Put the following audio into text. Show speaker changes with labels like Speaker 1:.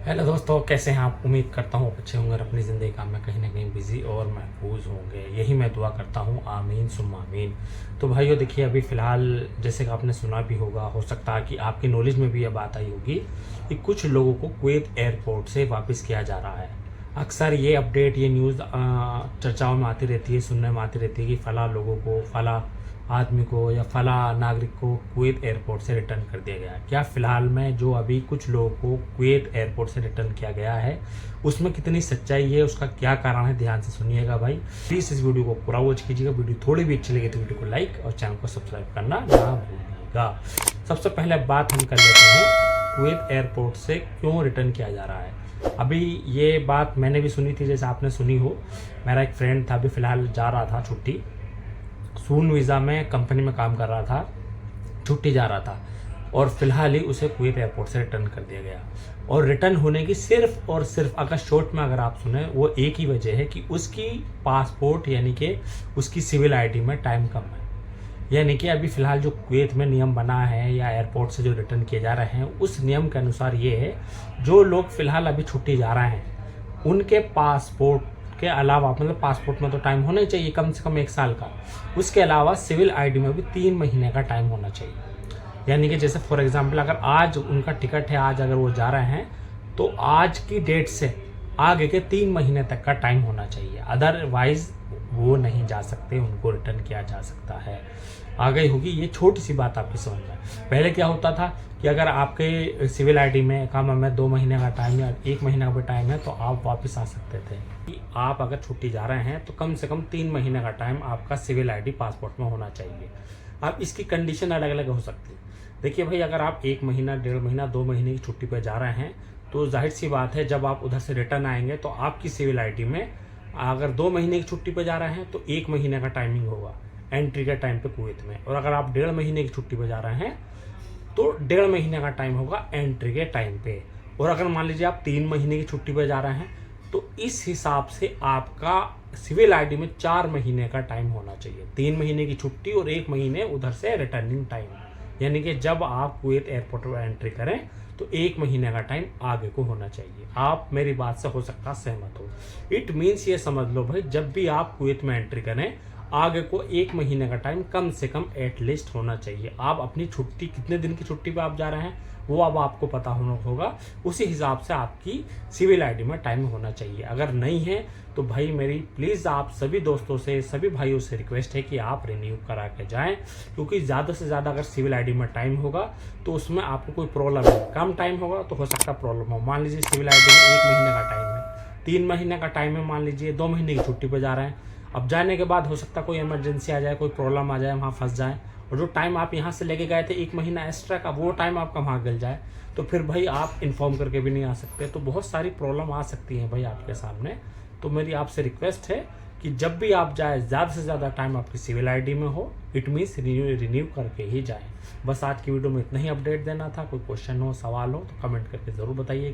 Speaker 1: Hello दोस्तों, कैसे हैं आप। उम्मीद करता हूँ अच्छे होंगे और अपनी ज़िंदगी काम में कहीं ना कहीं बिजी और महफूज होंगे। यही मैं दुआ करता हूँ, आमीन सुम्मा आमीन। तो भाइयों देखिए, अभी फ़िलहाल जैसे कि आपने सुना भी होगा, हो सकता है कि आपकी नॉलेज में भी यह बात आई होगी कि कुछ लोगों को कुवैत एयरपोर्ट से वापस किया जा रहा है। अक्सर ये अपडेट, ये न्यूज़ चर्चाओं में आती रहती है, सुनने में आती रहती है कि फ़लाँ लोगों को, फ़लाँ आदमी को या फला नागरिक को कुवैत एयरपोर्ट से रिटर्न कर दिया गया। क्या फ़िलहाल में जो अभी कुछ लोगों को कुवैत एयरपोर्ट से रिटर्न किया गया है, उसमें कितनी सच्चाई है, उसका क्या कारण है, ध्यान से सुनिएगा भाई। प्लीज़ इस वीडियो को पूरा वॉच कीजिएगा। वीडियो थोड़ी भी अच्छी लगे तो वीडियो को लाइक और चैनल को सब्सक्राइब करना ना भूलिएगा। सबसे पहले बात हम कर लेते हैं, कुवैत एयरपोर्ट से क्यों रिटर्न किया जा रहा है। अभी ये बात मैंने भी सुनी थी, जैसे आपने सुनी हो। मेरा एक फ्रेंड था, अभी फ़िलहाल जा रहा था छुट्टी, सून वीज़ा में कंपनी में काम कर रहा था, छुट्टी जा रहा था और फिलहाल ही उसे कुवैत एयरपोर्ट से रिटर्न कर दिया गया। और रिटर्न होने की सिर्फ और सिर्फ, अगर शॉर्ट में अगर आप सुने, वो एक ही वजह है कि उसकी पासपोर्ट यानी कि उसकी सिविल आईडी में टाइम कम है। यानी कि अभी फ़िलहाल जो कुवैत में नियम बना है या एयरपोर्ट से जो रिटर्न किए जा रहे हैं, उस नियम के अनुसार ये है, जो लोग फ़िलहाल अभी छुट्टी जा रहे हैं उनके पासपोर्ट के अलावा, मतलब पासपोर्ट में तो टाइम होना ही चाहिए कम से कम 1 साल का, उसके अलावा सिविल आईडी में भी 3 महीने का टाइम होना चाहिए। यानी कि जैसे फॉर एग्जांपल, अगर आज उनका टिकट है, आज अगर वो जा रहे हैं तो आज की डेट से आगे के 3 महीने तक का टाइम होना चाहिए, अदरवाइज वो नहीं जा सकते, उनको रिटर्न किया जा सकता है। आ गई होगी ये छोटी सी बात आपकी समझ में। पहले क्या होता था कि अगर आपके सिविल आईडी में काम में 2 महीने का टाइम या 1 महीने का भी टाइम है तो आप वापस आ सकते थे। कि आप अगर छुट्टी जा रहे हैं तो कम से कम 3 महीने का टाइम आपका सिविल आईडी पासपोर्ट में होना चाहिए। अब इसकी कंडीशन अलग अलग हो सकती है। देखिए भाई, अगर आप 1 महीना, 1.5 महीना, 2 महीने की छुट्टी पर जा रहे हैं तो जाहिर सी बात है, जब आप उधर से रिटर्न आएंगे तो आपकी सिविल आईडी में, अगर 2 महीने की छुट्टी पर जा रहे हैं तो 1 महीने का टाइमिंग होगा एंट्री के टाइम पे कुवैत में, और अगर आप 1.5 महीने की छुट्टी पर जा रहे हैं तो 1.5 महीने का टाइम होगा एंट्री के टाइम पे। और अगर मान लीजिए आप 3 महीने की छुट्टी पर जा रहे हैं तो इस हिसाब से आपका सिविल आईडी में 4 महीने का टाइम होना चाहिए। 3 महीने की छुट्टी और 1 महीने उधर से रिटर्निंग टाइम, यानी कि जब आप कुवैत एयरपोर्ट पर एंट्री करें तो 1 महीने का टाइम आगे को होना चाहिए। आप मेरी बात से हो सकता सहमत हो। इट मीन्स ये समझ लो भाई, जब भी आप कुवैत में एंट्री करें, आगे को 1 महीने का टाइम कम से कम एटलीस्ट होना चाहिए। आप अपनी छुट्टी, कितने दिन की छुट्टी पे आप जा रहे हैं वो अब आपको पता होगा, उसी हिसाब से आपकी सिविल आईडी में टाइम होना चाहिए। अगर नहीं है तो भाई मेरी प्लीज़ आप सभी दोस्तों से, सभी भाइयों से रिक्वेस्ट है कि आप रिन्यू करा के जाएं, क्योंकि ज़्यादा से ज़्यादा अगर सिविल आईडी में टाइम होगा तो उसमें आपको कोई प्रॉब्लम है। कम टाइम होगा तो हो सकता है प्रॉब्लम हो। मान लीजिए सिविल आईडी में 1 महीने का टाइम है, 3 महीने का टाइम है, मान लीजिए 2 महीने की छुट्टी पर जा रहे हैं। अब जाने के बाद हो सकता है कोई इमरजेंसी आ जाए, कोई प्रॉब्लम आ जाए, वहाँ फंस जाए, और जो टाइम आप यहाँ से लेके गए थे 1 महीना एक्स्ट्रा का, वो टाइम आपका वहाँ गल जाए, तो फिर भाई आप इन्फॉर्म करके भी नहीं आ सकते। तो बहुत सारी प्रॉब्लम आ सकती हैं भाई आपके सामने। तो मेरी आपसे रिक्वेस्ट है कि जब भी आप जाए, ज़्यादा से ज़्यादा टाइम आपकी सिविल आईडी में हो, इट मीन्स रिन्यू करके ही जाएँ। बस आज की वीडियो में इतना ही अपडेट देना था। कोई क्वेश्चन हो, सवाल हो तो कमेंट करके ज़रूर बताइए।